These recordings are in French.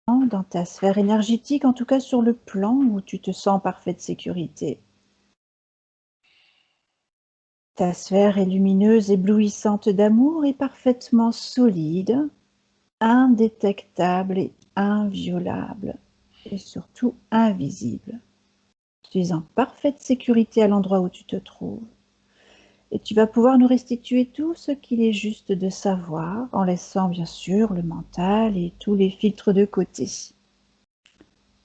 dans ta sphère énergétique, en tout cas sur le plan où tu te sens en parfaite sécurité. Ta sphère est lumineuse, éblouissante d'amour et parfaitement solide, indétectable et inviolable, et surtout invisible. Tu es en parfaite sécurité à l'endroit où tu te trouves. Et tu vas pouvoir nous restituer tout ce qu'il est juste de savoir, en laissant bien sûr le mental et tous les filtres de côté.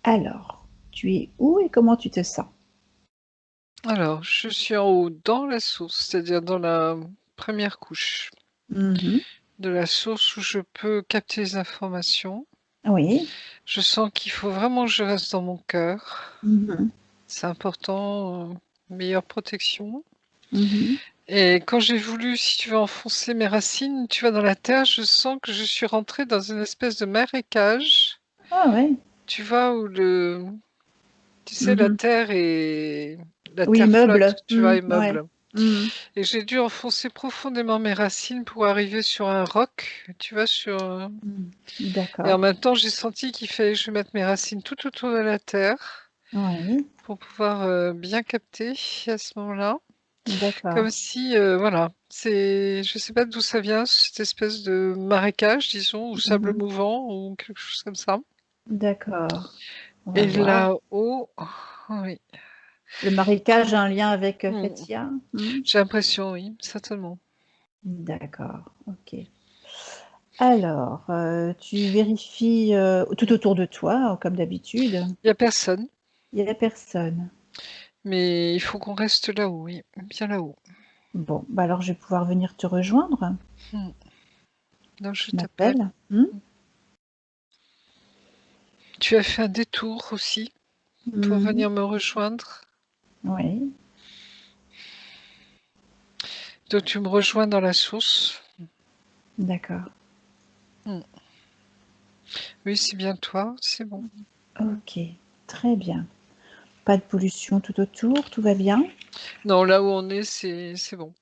Alors, tu es où et comment tu te sens? Alors, je suis en haut dans la source, c'est-à-dire dans la première couche Mmh. de la source où je peux capter les informations. Oui. Je sens qu'il faut vraiment que je reste dans mon cœur. Mmh. C'est important, meilleure protection. Mmh. Et quand j'ai voulu, si tu veux, enfoncer mes racines, tu vois, dans la terre, je sens que je suis rentrée dans une espèce de marécage, Ah ouais. tu vois, où tu sais, Mmh. la Oui, terre flotte, meuble. tu vois, Ouais. immeuble. Mmh. Et j'ai dû enfoncer profondément mes racines pour arriver sur un roc, tu vois, Mmh. et en D'accord. même temps, j'ai senti qu'il fallait que je mette mes racines tout autour de la terre Oui. pour pouvoir, bien capter à ce moment-là. D'accord. Comme si, voilà, je sais pas d'où ça vient, cette espèce de marécage, disons, ou sable Mmh. mouvant ou quelque chose comme ça. D'accord. On va Et voir. là-haut, oui, Le marécage a un lien avec, mmh, Faithia? Mmh. j'ai l'impression, oui, certainement. D'accord, OK. Alors, tu vérifies, tout autour de toi, comme d'habitude? Il y a personne, Il y a personne? mais il faut qu'on reste là-haut, oui, bien là-haut. Bon, bah, alors je vais pouvoir venir te rejoindre. Mmh. Donc je Tu t'appelle. m'appelles? Mmh? Tu as fait un détour aussi pour Mmh. venir me rejoindre. Oui, Donc tu me rejoins dans la source. d'accord. Mmh. Oui, c'est bien toi, c'est bon. OK, très bien. Pas de pollution tout autour, tout va bien? Non, là où on est, c'est bon.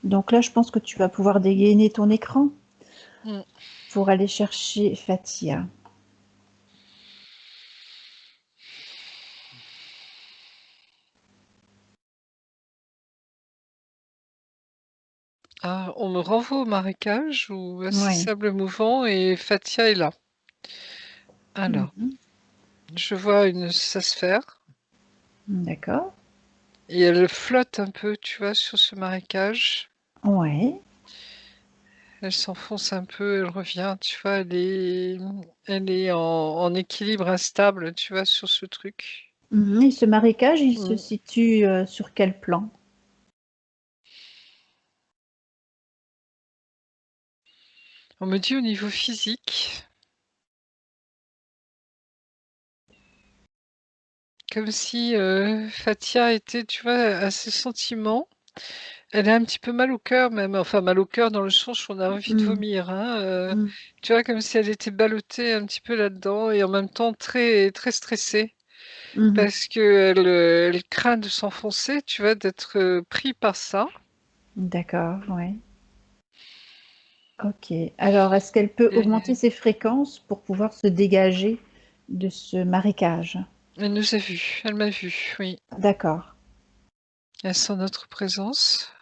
Donc là, je pense que tu vas pouvoir dégainer ton écran Mmh. pour aller chercher Fathia. Ah, on me renvoie au marécage ou à ces Oui. sables mouvants et Fatia est là. Alors, Mmh. je vois sa sphère D'accord. et elle flotte un peu, tu vois, sur ce marécage. Ouais. Elle s'enfonce un peu, elle revient, tu vois, elle est en équilibre instable, tu vois, sur ce truc. Mmh, et ce marécage, il se Mmh. situe, sur quel plan? On me dit au niveau physique, comme si, Fatia était, tu vois, à ses sentiments. Elle a un petit peu mal au cœur même, enfin mal au cœur dans le sens où on a envie de Mmh. vomir, hein, Mmh. tu vois? Comme si elle était ballottée un petit peu là-dedans et en même temps très très stressée Mmh. parce qu'elle craint de s'enfoncer, tu vois? D'être, pris par ça. D'accord, ouais. OK. Alors, est-ce qu'elle peut augmenter Et ses fréquences pour pouvoir se dégager de ce marécage? elle nous a vus, elle m'a vus, oui. D'accord. Elle sent notre présence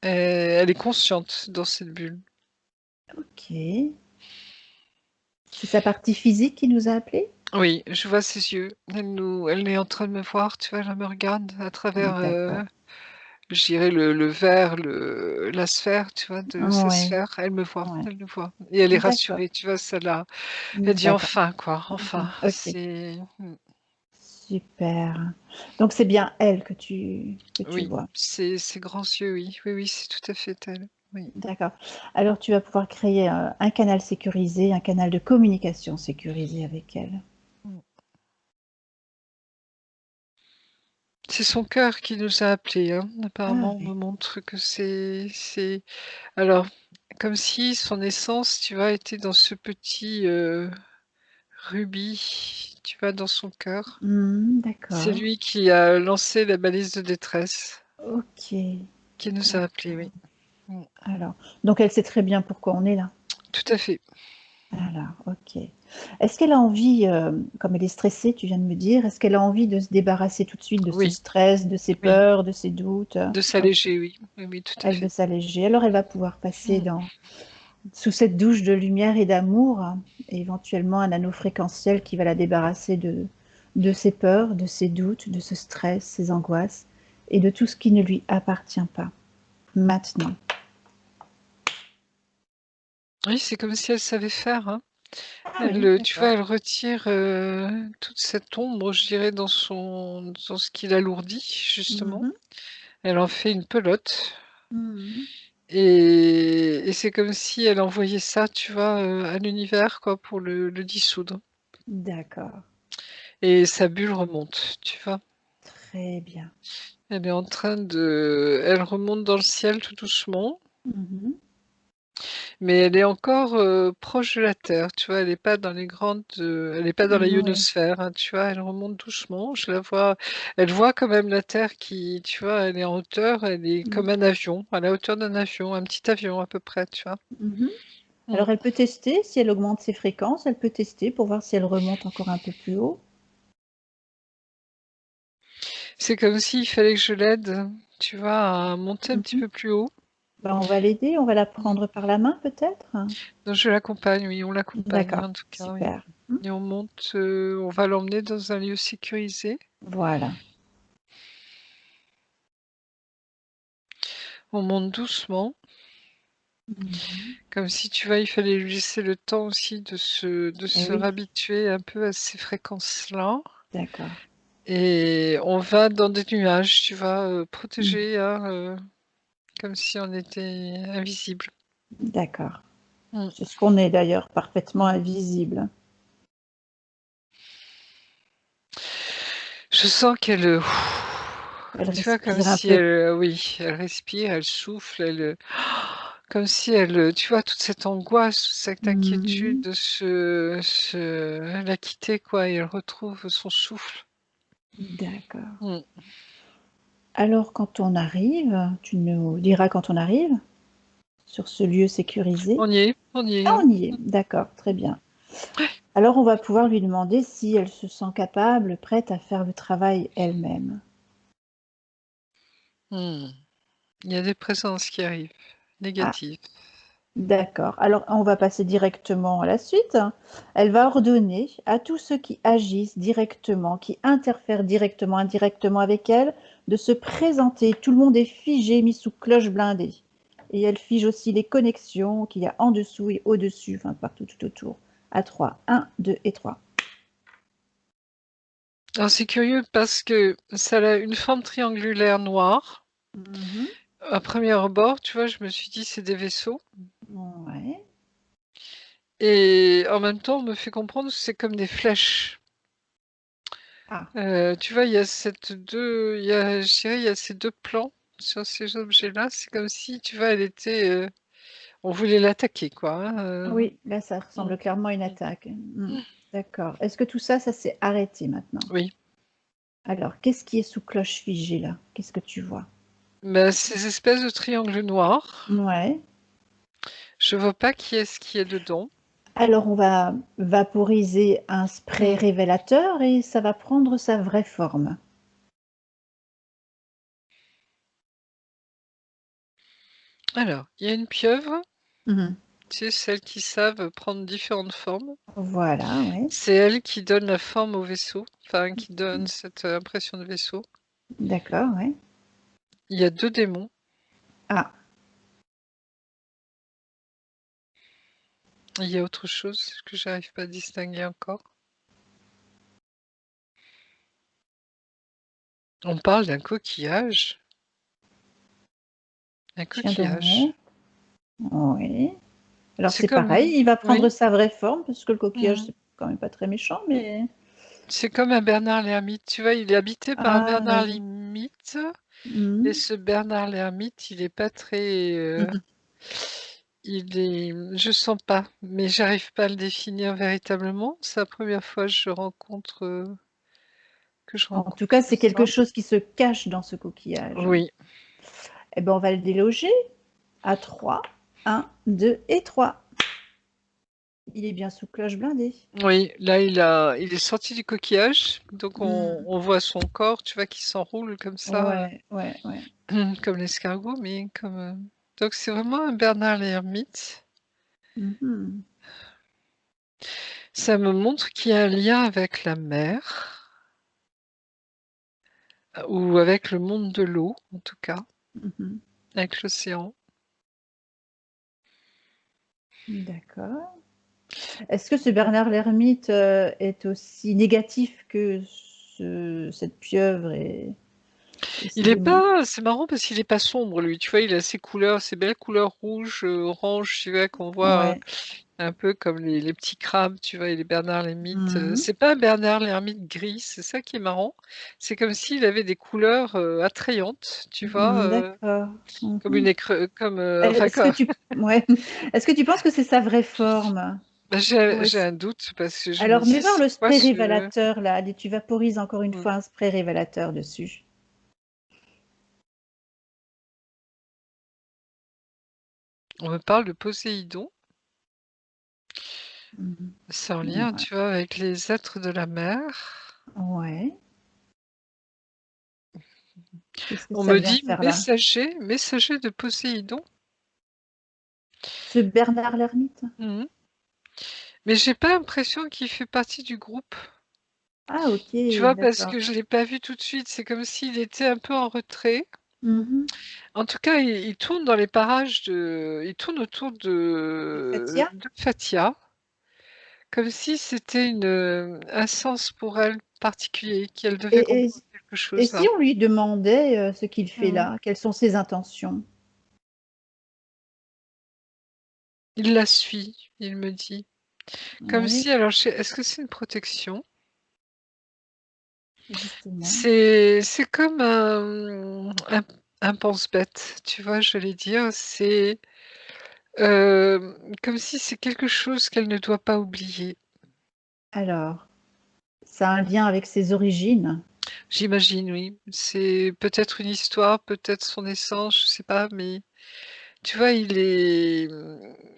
et elle est consciente dans cette bulle. OK. C'est sa partie physique qui nous a appelés? Oui, je vois ses yeux. Elle est en train de me voir, tu vois? Elle me regarde à travers, D'accord. je dirais le verre, la sphère, tu vois, de sa Ouais, sphère. ouais. Elle me voit et elle est D'accord. rassurée, tu vois? Elle dit: D'accord. «Enfin quoi, Mmh. enfin». OK. C'est Super. Donc c'est bien elle que tu oui, vois? ses grands yeux, oui. Oui, oui, c'est tout à fait elle. Oui. D'accord. Alors tu vas pouvoir créer, un canal sécurisé, un canal de communication sécurisé avec elle. Mmh. C'est son cœur qui nous a appelés, hein. Ah Apparemment, on me oui. montre que c'est alors, comme si son essence, tu vois, était dans ce petit, rubis, tu vois, dans son cœur. C'est D'accord. lui qui a lancé la balise de détresse, OK. qui nous a appelés, D'accord. oui. Mmh. Alors donc elle sait très bien pourquoi on est là? Tout à fait. Alors, ok. Est-ce qu'elle a envie, comme elle est stressée, tu viens de me dire, est-ce qu'elle a envie de se débarrasser tout de suite de ce Oui, stress, de ses oui, peurs, de ses doutes? de Ok. s'alléger, oui. Oui, oui, tout à Elle veut fait. s'alléger. Alors, elle va pouvoir passer Mmh. sous cette douche de lumière et d'amour, et éventuellement un anneau fréquentiel qui va la débarrasser de ses peurs, de ses doutes, de ce stress, ses angoisses, et de tout ce qui ne lui appartient pas. Maintenant. Oui, c'est comme si elle savait faire, hein. Ah oui, Elle, tu vois, d'accord. elle retire, toute cette ombre, je dirais, dans ce qui l'alourdit, justement. Mhm. Elle en fait une pelote Mhm. et c'est comme si elle envoyait ça, tu vois, à l'univers, quoi, pour le dissoudre D'accord. et sa bulle remonte, tu vois? Très bien. Elle remonte dans le ciel tout doucement, Mhm. mais elle est encore, proche de la terre, tu vois? Elle est pas dans la Oui. ionosphère, hein, tu vois? Elle remonte doucement, je la vois elle voit quand même la terre qui tu vois, elle est en hauteur, elle est Mhm. comme un avion, à la hauteur d'un avion, un petit avion à peu près, tu vois? Mhm. Mmh. Alors, elle peut tester, si elle augmente ses fréquences, elle peut tester pour voir si elle remonte encore un peu plus haut. C'est comme s'il fallait que je l'aide, tu vois, à monter un petit Mhm. peu plus haut. Ben, on va l'aider, on va la Mmh. prendre par la main peut-être. Donc je l'accompagne, oui, on l'accompagne, D'accord, en tout cas, oui. super. Mm. Et on monte, on va l'emmener dans un lieu sécurisé. Voilà. On monte doucement, Mhm. comme si, tu vois, il fallait lui laisser le temps aussi de Eh se oui, réhabituer un peu à ces fréquences-là. d'accord. Et on va dans des nuages, tu vois, Mm. protégés, hein, comme si on était invisible. D'accord. Mmh, C'est ce qu'on est d'ailleurs, parfaitement mmh. invisible. Je sens qu'elle, Elle tu vois, comme respire un si peu. elle, oui, elle respire, elle souffle, elle, comme si elle, tu vois, toute cette angoisse, toute cette inquiétude Mhm. de la quitter, quoi, et elle retrouve son souffle. D'accord. Mmh. Alors quand on arrive, tu nous diras quand on arrive sur ce lieu sécurisé. On y est, Ah, hein. on y est, d'accord, très bien. Alors on va pouvoir lui demander si elle se sent capable, prête à faire le travail elle-même. Mmh. Il y a des présences qui arrivent, Ah, négatives. d'accord. Alors on va passer directement à la suite. Elle va ordonner à tous ceux qui agissent directement, qui interfèrent directement, indirectement avec elle, de se présenter. Tout le monde est figé, mis sous cloche blindée. Et elle fige aussi les connexions qu'il y a en dessous et au-dessus, enfin partout tout autour. À 3. 1, 2 et 3. Alors c'est curieux parce que ça a une forme triangulaire noire. Mhm. À premier abord, tu vois, je me suis dit: «C'est des vaisseaux» Ouais. et en même temps, on me fait comprendre que c'est comme des flèches. Ah, Tu vois, il y a je dirais, il y a ces 2 plans sur ces objets-là. C'est comme si, tu vois, on voulait l'attaquer, quoi, hein, oui, là ça mmh, ressemble clairement à une mmh. attaque. D'accord. Est-ce que tout ça, ça s'est arrêté maintenant? Oui, Alors, qu'est-ce qui est sous cloche figée là? Qu'est-ce que tu vois? bah, ces espèces de triangles noirs, Ouais. je vois pas qui est-ce qui est dedans. Alors, on va vaporiser un spray Mmh. révélateur et ça va prendre sa vraie forme. Alors, il y a une pieuvre, Mmh. tu sais, celles qui savent prendre différentes formes. Voilà, ouais. C'est elle qui donne la forme au vaisseau, enfin qui donne cette, impression de vaisseau. D'accord, ouais. Il y a 2 démons. Ah, Il y a autre chose que j'arrive pas à distinguer encore. On parle d'un coquillage. Un tiens coquillage. donc. Oui. Alors C'est c'est pareil, comme il va prendre oui, sa vraie forme parce que le coquillage, mmh. c'est quand même pas très méchant, mais C'est comme un Bernard l'ermite, tu vois? Il est habité par un ah Bernard oui. l'ermite et Mmh. ce Bernard l'ermite, il est pas très, Mmh. il est je sens pas, mais j'arrive pas à le définir véritablement. C'est la première fois que je En tout cas, rencontre c'est ça. quelque chose qui se cache dans ce coquillage. Oui. Eh ben, on va le déloger à 3. 1, 2 et 3. Il est bien sous cloche blindée. Oui, là, il est sorti du coquillage, donc Mmh. on voit son corps, tu vois, qui s'enroule comme ça, Ouais, ouais, ouais. comme l'escargot, mais comme, donc c'est vraiment un Bernard l'ermite. Mmh. Ça me montre qu'il y a un lien avec la mer, ou avec le monde de l'eau, en tout cas, Mmh. avec l'océan. D'accord. Est-ce que ce Bernard l'ermite, est aussi négatif que cette pieuvre et ces Il est démons? pas c'est marrant parce qu'il est pas sombre lui, tu vois? Il a ses couleurs, ses belles couleurs rouges, orange, tu vois? Qu'on voit, Ouais. un peu comme les petits crabes, tu vois? Et les bernard l'ermite, Mmh. c'est pas un bernard l'ermite gris, c'est ça qui est marrant. C'est comme s'il avait des couleurs, attrayantes, tu vois? D'accord. Comme Mmh. une écre comme, enfin Est-ce que quoi. tu ouais. Est-ce que tu penses que c'est sa vraie forme? Bah, Ou j'ai est-ce un doute parce que je me alors mets dis: voir «C'est le quoi spray ce» révélateur là, allez, tu vaporises encore une mmh, fois un spray révélateur dessus. on me parle de Poséidon. Mmh. C'est en lien, Ouais. tu vois, avec les êtres de la mer. Ouais. Qu'est-ce que On ça me vient dit: faire là? «Messager de Poséidon». Ce Bernard l'ermite? Mmh. Mais j'ai pas l'impression qu'il fait partie du groupe. Ah OK, Tu vois? Parce d'accord. que je l'ai pas vu tout de suite, c'est comme s'il était un peu en retrait. Mmh. En tout cas, il tourne dans les parages il tourne autour De Fathia? de Fathia, comme si c'était un sens pour elle particulier, qu'elle devait Et et comprendre quelque et chose si là. on lui demandait, ce qu'il fait Mmh. là? Quelles sont ses intentions? Il la suit, il me dit. Comme Oui, si alors je sais est-ce que c'est une protection? justement. C'est comme un pense-bête, tu vois? J'allais dire, c'est comme si c'est quelque chose qu'elle ne doit pas oublier. Alors, ça a un lien avec ses origines? J'imagine, oui. C'est peut-être une histoire, peut-être son essence, je sais pas, mais tu vois, il est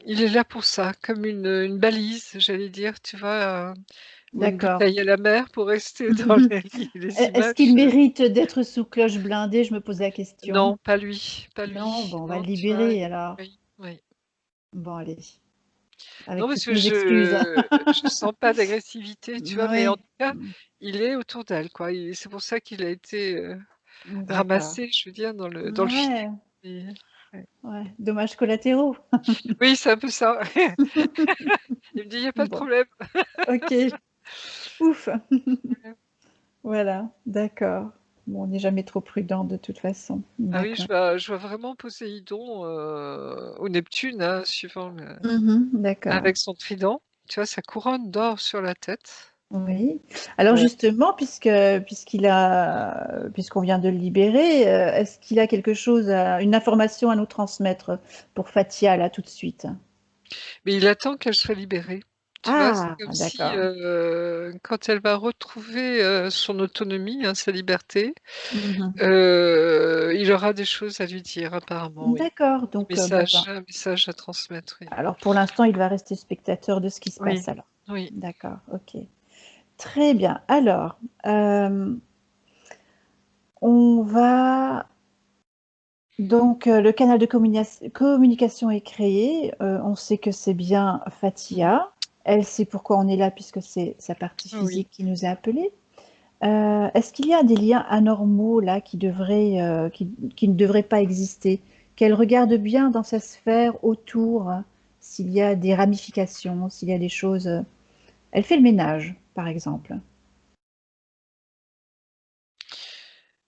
là pour ça, comme une balise, j'allais dire, tu vois? Ou une D'accord. bouteille à la mer pour rester dans les Est-ce qu'il images. mérite d'être sous cloche blindée? Je me pose la question. Non, pas lui, pas Non? lui. Bon, on va Non, le tu vois? libérer alors. Oui, oui. Bon, allez, Non, avec parce toutes que mes excuses. je sens pas d'agressivité, tu vois? Mais en Oui. tout cas, Mmh, il est autour d'elle, quoi. C'est pour ça qu'il a été, d'accord. ramassé, je veux dire, dans le film. Ouais, Et ouais. ouais, dommages collatéraux. Oui, c'est un peu ça. Il me dit: «Il y a pas de Bon, problème». OK. Ouf. Ouais. Voilà, d'accord. Bon, on n'est jamais trop prudent de toute façon. Ah oui, D'accord. je vois vraiment Poséidon, ou Neptune, hein, suivant le Mmh. D'accord. avec son trident, tu vois, sa couronne d'or sur la tête. Oui. Alors Ouais. justement, puisqu'on vient de le libérer, est-ce qu'il a quelque chose à une information à nous transmettre pour Fathia, là, tout de suite? Mais il attend qu'elle soit libérée. Tu vois? C'est Ah! comme si, D'accord. quand elle va retrouver, son autonomie, hein, sa liberté, Mmh. il aura des choses à lui dire apparemment, oui. D'accord, donc bon, ben, Un message à transmettre, oui. alors pour l'instant, il va rester spectateur de ce qui se passe Oui, alors. oui. D'accord, OK. Très bien. Alors, on va donc le canal de communication est créé, on sait que c'est bien Mmh. Fathia. Elle sait pourquoi on est là puisque c'est sa partie Oui. physique qui nous a appelés. Est-ce qu'il y a des liens anormaux là qui ne devraient pas exister? Qu'elle regarde bien dans sa sphère autour, s'il y a des ramifications, s'il y a des choses, elle fait le ménage, par exemple.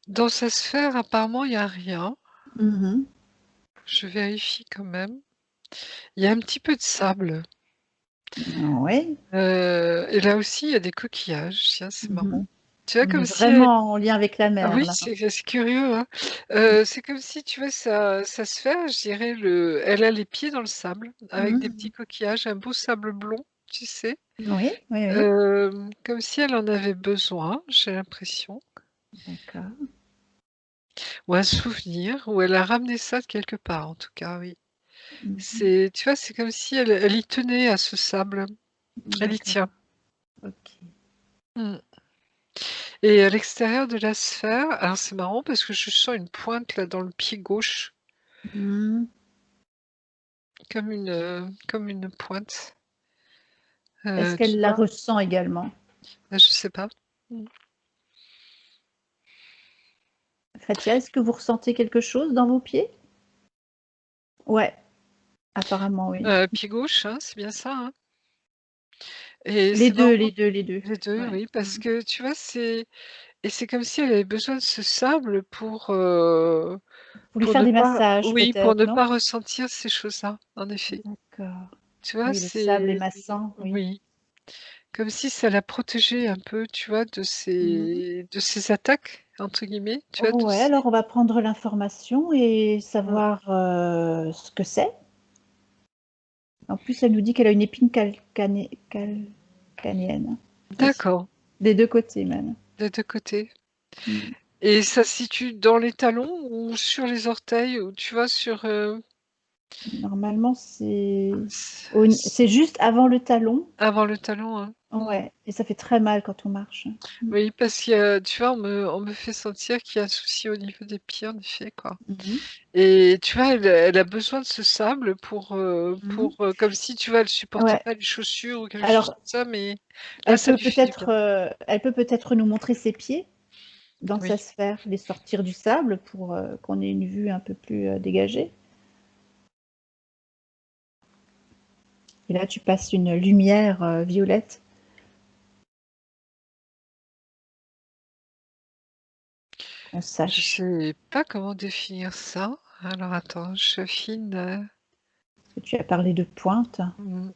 Dans sa sphère, apparemment, il y a rien. Mmh. Je vérifie quand même. Il y a un petit peu de sable, Ouais. et là aussi, il y a des coquillages. Tiens, c'est Mmh. marrant. Tu vois, On est comme si elle vraiment en lien avec la ah mer oui, là. c'est curieux, hein. C'est comme si, tu vois, sa sphère, je dirais elle a les pieds dans le sable avec des petits Mmh. coquillages, un beau sable blond, tu sais? Oui, oui, oui. Comme si elle en avait besoin, j'ai l'impression, D'accord. ou un souvenir, ou elle a ramené ça de quelque part, en tout cas, oui. Mhm. Tu vois, c'est comme si elle y tenait à ce sable. Elle y D'accord. tient. Ok. Mm. Et à l'extérieur de la sphère, alors c'est marrant parce que je sens une pointe là dans le pied gauche, Mhm. comme une pointe. Est-ce Tu qu'elle la vois? ressent également? Je sais pas. Mm. Fatia, est-ce que vous ressentez quelque chose dans vos pieds? Ouais, apparemment oui. Pied gauche, hein, c'est bien ça, hein. Et Les c'est deux, marrant, les deux, les deux. les deux, Ouais. oui, parce que tu vois, c'est comme si elle avait besoin de ce sable Pour lui pour faire ne des pas, massages oui, pour peut-être, ne non? pas ressentir ces choses-là, en effet. D'accord. Tu vois, Oui, le sable est massant, oui. oui, comme si ça la protégeait un peu, tu vois, Mhm. de ces «attaques» entre guillemets, tu vois, de Ouais, ces alors on va prendre l'information et mmh, savoir ce que c'est. En plus, elle nous dit qu'elle a une épine calcanienne aussi, d'accord, des deux côtés même. des 2 côtés. Mm. Et ça se situe dans les talons ou sur les orteils ou tu vois, Normalement, c c'est juste avant le talon. avant le talon, hein? Mmh. Ouais, et ça fait très mal quand on marche. Mm. Oui, parce tu vois, on me fait sentir qu'il y a un souci au niveau des pieds, en effet, quoi. Mhm. Et tu vois, elle a besoin de ce sable Mhm. comme si, tu vois, elle supportait Ouais. pas les chaussures ou quelque chose Alors, comme ça, mais là, ça lui fait du bien. elle peut peut-être nous montrer ses pieds dans Oui. sa sphère, les sortir du sable pour qu'on ait une vue un peu plus dégagée. Et là, tu passes une lumière violette. Qu'on Je sache. sais pas comment définir ça. Alors attends, j'affine, Parce que tu as parlé de pointe. mmh.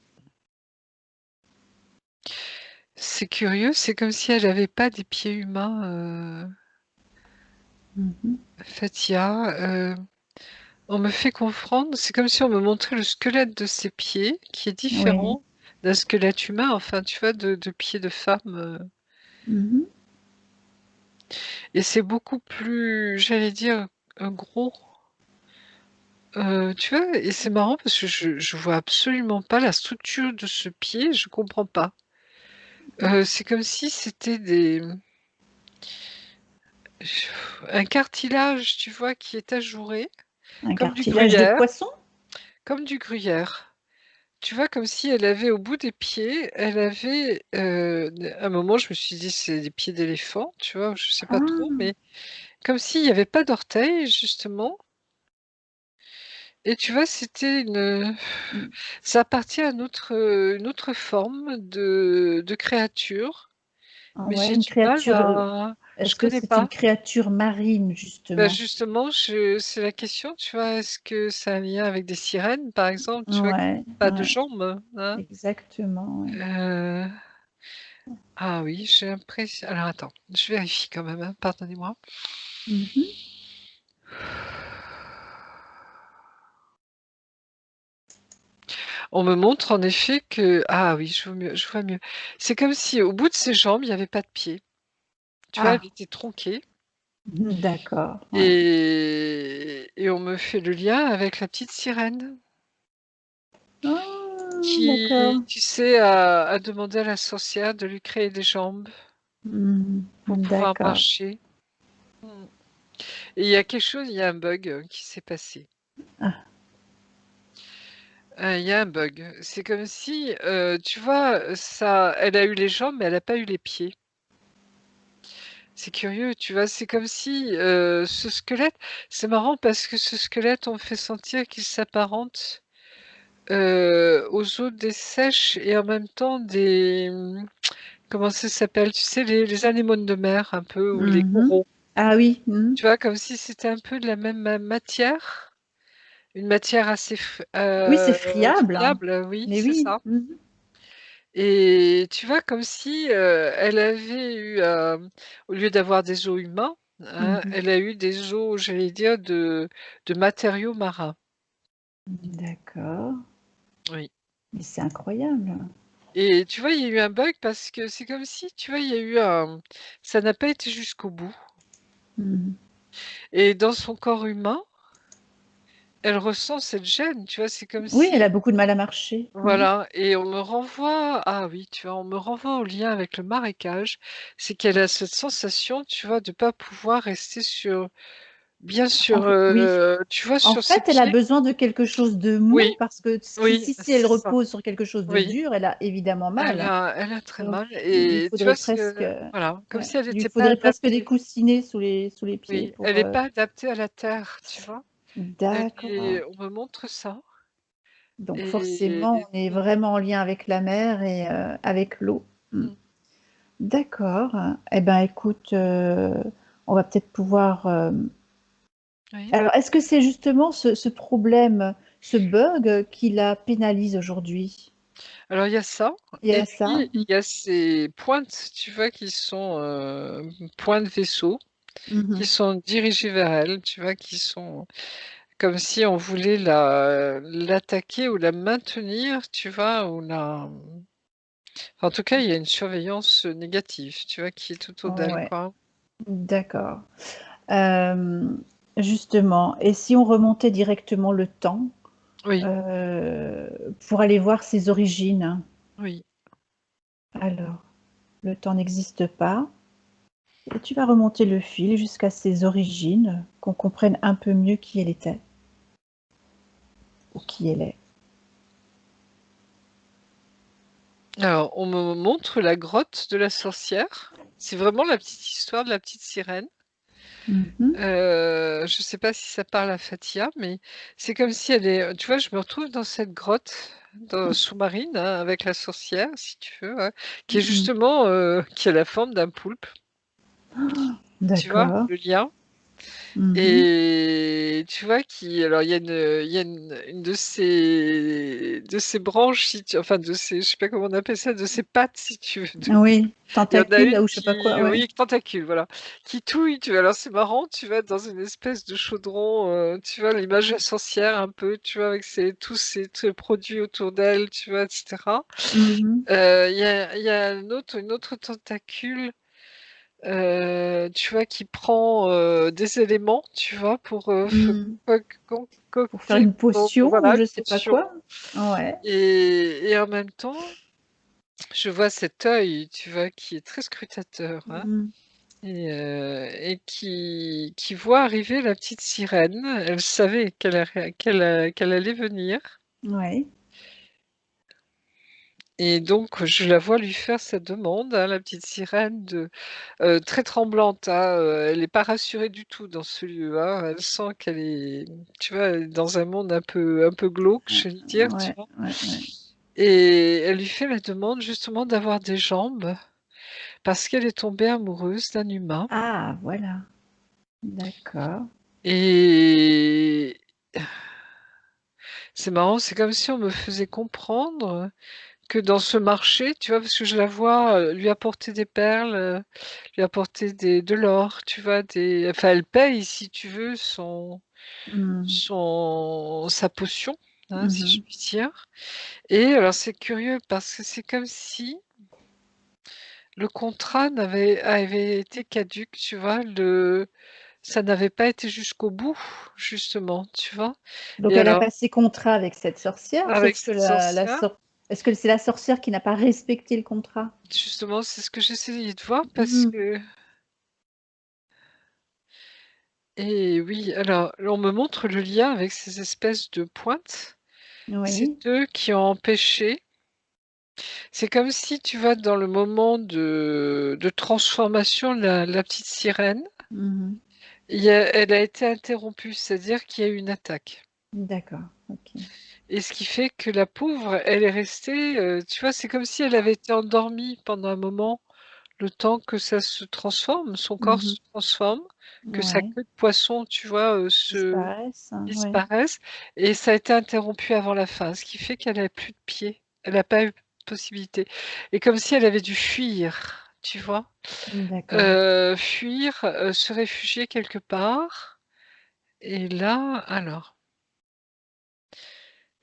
C'est curieux, c'est comme si elle avait pas des pieds humains, Mhm. Fathia, on me fait comprendre, c'est comme si on me montrait le squelette de ses pieds, qui est Oui. différent d'un squelette humain, enfin, tu vois, de pieds de femme, Mhm. et c'est beaucoup plus, j'allais dire, gros, tu vois? Et c'est marrant parce que je vois absolument pas la structure de ce pied, je comprends pas. C'est comme si c'était un cartilage, tu vois, qui est ajouré, Un comme du cartilage de gruyère, poisson? comme du gruyère. Tu vois, comme si elle avait au bout des pieds, elle avait, à un moment, je me suis dit: «C'est des pieds d'éléphant», tu vois? Je sais pas trop, Ah. mais comme s'il y avait pas d'orteils, justement, et tu vois, Mm. ça appartient à une autre forme de créature, Ah mais ouais, j'ai une du mal créature. à je Est-ce que connais c'est une pas. créature marine, Bah, justement? justement, c'est la question, tu vois? Est-ce que ça a un lien avec des sirènes, par exemple, tu vois? Qui Ouais, ont pas de ouais, jambes, hein? exactement. Ouais. Heu, ah oui, j'ai l'impression, alors attends, je vérifie quand même, hein, pardonnez-moi. Mhm. On me montre en effet que, ah oui, je vois mieux. C'est comme si au bout de ses jambes, il y avait pas de pieds. Tu vois, elle Ah, était tronquée, d'accord. Ouais. et on me fait le lien avec la petite sirène Ah, qui, d'accord. tu sais, a demandé à la sorcière de lui créer des jambes Mhm. pour pouvoir D'accord. marcher. Mmh. Et il y a quelque chose, il y a un bug, qui s'est passé. Ah, Il y a un bug. C'est comme si, tu vois, elle a eu les jambes, mais elle a pas eu les pieds. C'est curieux, tu vois? C'est comme si, ce squelette, c'est marrant parce que ce squelette, on me fait sentir qu'il s'apparente, aux autres des seiches et en même temps comment ça s'appelle? Tu sais, les anémones de mer un peu, ou les mhm. coraux. Ah oui. Mhm. Tu vois? Comme si c'était un peu de la même matière, une matière assez Oui, c'est friable, hein. friable, oui, Mais c'est oui. ça. Mhm. Et tu vois, comme si, elle avait eu, au lieu d'avoir des os humains, hein, Mhm. elle a eu des os, j'allais dire, de matériaux marins. D'accord. Oui. Mais c'est incroyable. Et tu vois, il y a eu un bug parce que c'est comme si, tu vois, il y a eu ça n'a pas été jusqu'au bout, Mhm. et dans son corps humain, elle ressent cette gêne, tu vois? C'est comme Oui, elle si a beaucoup de mal à marcher. Mmh. voilà et on me renvoie ah oui, tu vois? On me renvoie au lien avec le marécage. C'est qu'elle a cette sensation, tu vois, de pas pouvoir rester sur bien En sûr, oui. tu vois, En sur ses fait, elle a pieds. besoin de quelque chose de mou Oui, parce que oui, si elle c'est ça. repose sur quelque chose de Oui, dur, elle a évidemment mal. elle a très Donc mal il lui et tu faudrait vois, presque, voilà, comme ouais, si elle il lui n'était pas faudrait presque des adaptée. coussinets sous les pieds Oui, elle pour, est pas adaptée à la terre, tu vois? Elle d'accord. est on me montre ça Donc forcément, et on est vraiment en lien avec la mer et avec l'eau. Mmh. mmh, D'accord. Eh ben, écoute, on va peut-être pouvoir, oui. alors est-ce que c'est justement ce problème, ce bug qui la pénalise aujourd'hui? Alors il y a ça Il y et a ça? puis il y a ces pointes, tu vois, qui sont, points de vaisseau, Mmh qui mh. sont dirigées vers elle, tu vois, qui sont comme si on voulait l'attaquer ou la maintenir, tu vois? Ou la enfin, en tout cas, il y a une surveillance, négative, tu vois, qui est autour d'elle, Ouais, quoi. d'accord. Justement, et si on remontait directement le temps, Oui, pour aller voir ses origines? oui. Alors, le temps n'existe pas et tu vas remonter le fil jusqu'à ses origines, qu'on comprenne un peu mieux qui elle était ou qui elle est. Alors, on me montre la grotte de la sorcière. C'est vraiment la petite histoire de la petite sirène. Mmh mh. Je sais pas si ça parle à Fatia, mais c'est comme si elle est tu vois, je me retrouve dans cette grotte sous-marine, hein, avec la sorcière, si tu veux, ouais, qui est Mmh. justement, qui a la forme d'un poulpe, tu vois, D'accord. le lien? Mmh mh. Et tu vois qui alors il y a une de ses branches si tu enfin de ses je sais pas comment on appelle ça, de ses pattes si tu veux, de Oui, il y en a tentacule là une ou je sais pas quoi, qui ouais. oui, tentacule, voilà, qui touille, tu vois? Alors c'est marrant, tu vois, dans une espèce de chaudron, tu vois, l'image de la sorcière un peu, tu vois, avec ses tous ces produits autour d'elle, tu vois, et cetera. Mmh mh. Il y a une autre tentacule. Tu vois, qui prend, des éléments, tu vois, pour, f Mmh. Pour faire concocter une potion ou voilà, je une sais pas potion quoi? Ouais. et en même temps, je vois cet œil, tu vois, qui est très scrutateur, hein Mmh. et qui voit arriver la petite sirène. Elle savait qu'elle allait venir Ouais. et donc je la vois lui faire sa demande, hein, la petite sirène de très tremblante, hein, elle est pas rassurée du tout dans ce lieu, hein. Elle sent qu'elle est, tu vois, elle est dans un monde un peu glauque, je vais dire, tu Ouais, vois? ouais, ouais. Et elle lui fait la demande justement d'avoir des jambes parce qu'elle est tombée amoureuse d'un humain Ah voilà, d'accord. et c'est marrant, c'est comme si on me faisait comprendre que dans ce marché, tu vois? Parce que je la vois, lui apporter des perles, lui apporter de l'or, tu vois? Enfin, elle paye si tu veux Mmh. sa potion, hein, Mmh si je mh. puis dire et alors c'est curieux parce que c'est comme si le contrat avait été caduc, tu vois? Ça n'avait pas été jusqu'au bout, justement, tu vois? Donc Et elle a alors passé contrat avec cette sorcière, avec sauf que cette sorcière, est-ce que c'est la sorcière qui n'a pas respecté le contrat? justement, c'est ce que j'essayais de voir parce Mmh. que et oui, alors on me montre le lien avec ces espèces de pointes. C'est Oui. eux qui ont empêché. C'est comme si, tu vois, dans le moment de transformation, la petite sirène, Mmh mh. elle a été interrompue, c'est-à-dire qu'il y a eu une attaque D'accord, OK. et ce qui fait que la pauvre, elle est restée, tu vois, c'est comme si elle avait été endormie pendant un moment, le temps que ça se transforme, son corps Mmh mh. se transforme, que sa Ouais. queue de poisson, tu vois, se Disparaissent, ouais. disparaisse et ça a été interrompu avant la fin, ce qui fait qu'elle a plus de pied. Elle a pas eu possibilité et comme si elle avait dû fuir, tu vois? D'accord. Fuir, se réfugier quelque part et là alors,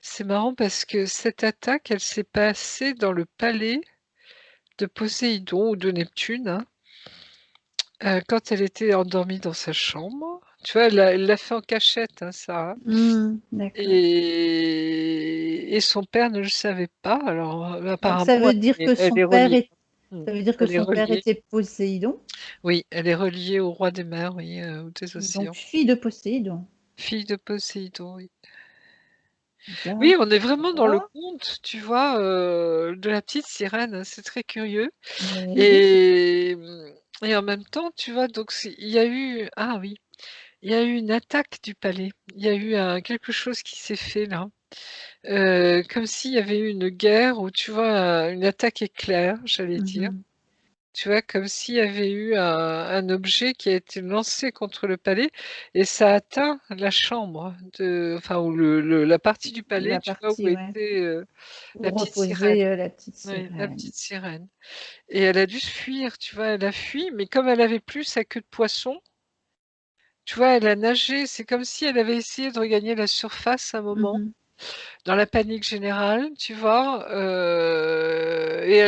c'est marrant parce que cette attaque, elle s'est passée dans le palais de Poséidon ou de Neptune, hein, quand elle était endormie dans sa chambre, Tu vois, elle l'a fait en cachette, hein, ça, hein. D'accord. Et son père ne le savait pas. Alors, Donc ça apparemment, veut dire que elle son est père reliée. est Mmh. ça veut dire que Elle est son père reliée. était Poséidon, Oui, elle est reliée au roi des mers, oui, ou des donc océans. fille de Poséidon. Fille de Poséidon, oui. Oui, on est vraiment dans le D'accord. conte, tu vois, de la petite sirène, hein, c'est très curieux Oui. et et en même temps, tu vois, donc il y a eu ah oui, il y a eu une attaque du palais. Il y a eu quelque chose qui s'est fait là, comme s'il y avait eu une guerre ou tu vois, une attaque éclair, j'allais dire. Mmh. Tu vois, comme s'il y avait eu un objet qui a été lancé contre le palais et ça a atteint la chambre enfin, ou la partie du palais, La tu vois, où partie, ouais, était, où la petite sirène. reposait, la petite Oui, la sirène. petite sirène et elle a dû se fuir, tu vois? Elle a fui, mais comme elle avait plus sa queue de poisson, tu vois, elle a nagé. C'est comme si elle avait essayé de regagner la surface un moment, Mmh. dans la panique générale, tu vois? Et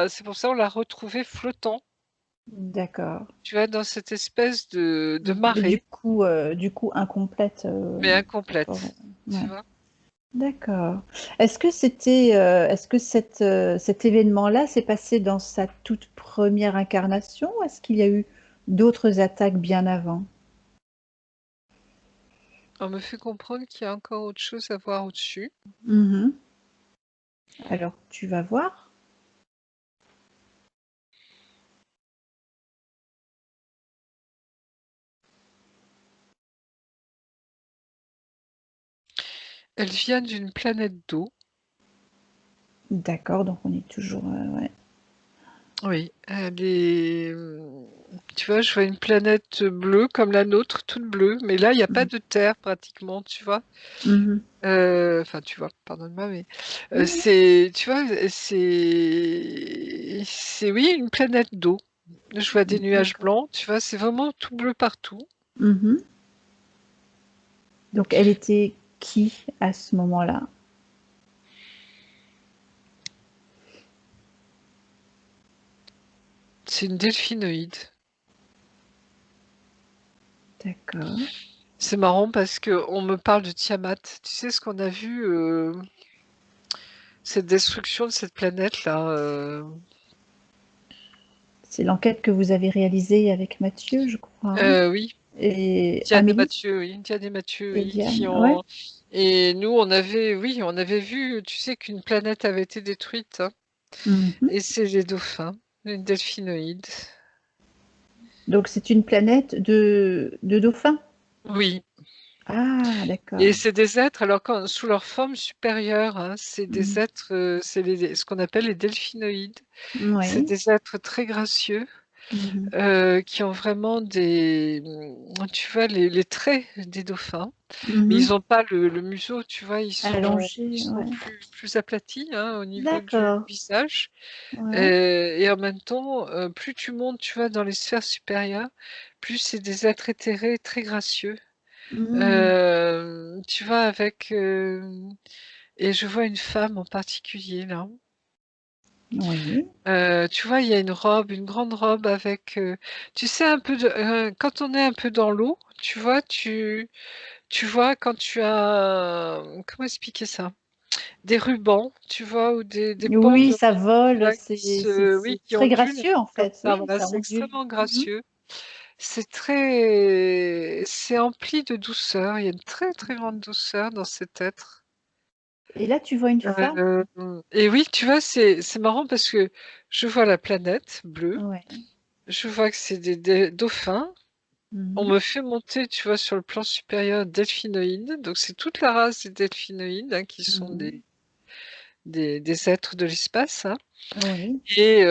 c'est pour ça on l'a retrouvée flottant, D'accord. tu vois, dans cette espèce de Mais marée, du coup incomplète, mais par rapport incomplète, tu ouais. vois? D'accord. Est-ce que cet événement-là s'est passé dans sa toute première incarnation ou est-ce qu'il y a eu d'autres attaques bien avant? On me fait comprendre qu'il y a encore autre chose à voir au-dessus. Mmh. Alors tu vas voir. Elle vient d'une planète d'eau. D'accord, donc on est toujours, ouais. Oui, tu vois, je vois une planète bleue comme la nôtre, toute bleue, mais là, il y a pas Mmh. de terre pratiquement, tu vois? Mmh. Enfin, tu vois, pardonne-moi, mais Oui, oui. c'est tu vois, c'est oui, une planète d'eau. Je vois des nuages D'accord. blancs, tu vois? C'est vraiment tout bleu partout. Mmh. Donc elle était qui à ce moment-là? C'est une delphinoïde. D'accord. C'est marrant parce qu'on me parle de Tiamat. Tu sais ce qu'on a vu, cette destruction de cette planète-là, C'est l'enquête que vous avez réalisée avec Mathieu, je crois, hein? oui. Et Diane et Amélie Mathieu, oui, Diane et Mathieu, et oui, qui Diane, ouais. ont et nous, on avait vu, tu sais, qu'une planète avait été détruite, hein, Mmh. et c'est les dauphins, une delphinoïde. Donc c'est une planète de dauphins? Oui, Ah et d'accord. c'est des êtres, alors quand sous leur forme supérieure, hein, c'est des Mmh. êtres, c'est ce qu'on appelle les delphinoïdes. C'est Oui. des êtres très gracieux, Mmh. qui ont vraiment tu vois, les traits des dauphins. Mais Mmh. ils ont pas le museau, tu vois? Ils Allongée, sont ouais. plus aplatis, hein, au niveau du D'accord. visage, Ouais. et en même temps, plus tu montes, tu vois, dans les sphères supérieures, plus c'est des êtres éthérés très gracieux. Mmh. Tu vois, et je vois une femme en particulier là. Oui. Tu vois, il y a une grande robe avec, tu sais, un peu quand on est un peu dans l'eau, tu vois, tu vois quand tu as, comment expliquer ça? Des rubans, tu vois? Ou des pans Oui, de ça riz, tu vole, vois? c'est Qui très ondulent gracieux en comme fait, ça, oui, voilà, ça c'est ondule. extrêmement Mmh. gracieux. C'est empli de douceur, il y a une très, très grande douceur dans cet être. Et là, tu vois une femme? Et oui, tu vois, c'est marrant parce que je vois la planète bleue, Ouais. je vois que c'est des dauphins. On Mmh. me fait monter, tu vois, sur le plan supérieur delphinoïde, donc c'est toute la race des delphinoïdes, hein, qui sont Mmh. des êtres de l'espace, hein. Oui. Et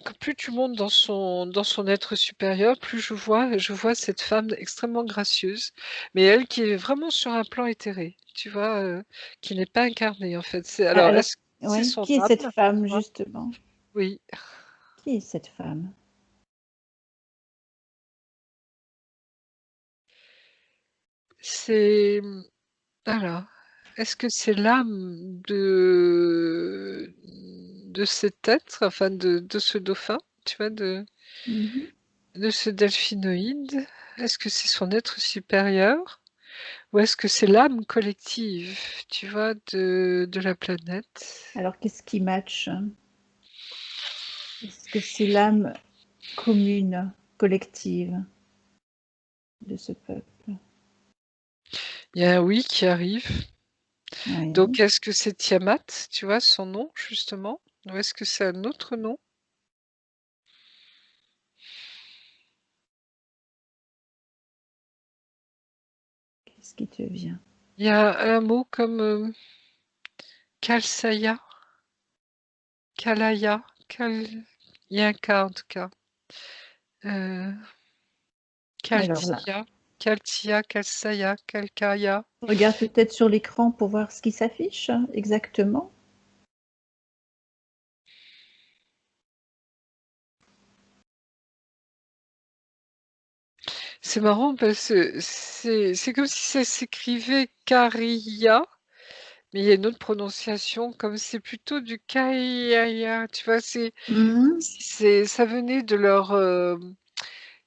que plus tu montes dans son être supérieur, plus je vois cette femme extrêmement gracieuse, mais elle qui est vraiment sur un plan éthéré, tu vois? Qui n'est pas incarnée, en fait. Alors Alors est-ce que c'est oui, son qui est cette âme, tu femme vois? justement? Oui, Qui est cette femme? c'est, alors, est-ce que c'est l'âme de cet être, enfin de ce dauphin, tu vois? Mmh. de ce delphinoïde, est-ce que c'est son être supérieur ou est-ce que c'est l'âme collective, tu vois, de la planète? Alors, qu'est-ce qui match? Est-ce que c'est l'âme commune, collective de ce peuple? Il y a un oui qui arrive. Oui. Donc est-ce que c'est Tiamat, tu vois, son nom justement? Ou est-ce que c'est un autre nom? Qu'est-ce qui te vient? Il y a un mot comme, Kalsaya, Kalaya, Kal il y a un K en tout cas. Heu, Alors là, Kaltia, Kaltia, Kalsaya, Kalkaya. regarde peut-être sur l'écran pour voir ce qui s'affiche exactement. C'est marrant parce que c'est comme si ça s'écrivait Kariya, mais il y a une autre prononciation, comme c'est plutôt du Kayaya, tu vois? C'est comme Mmh. si ça venait de leur,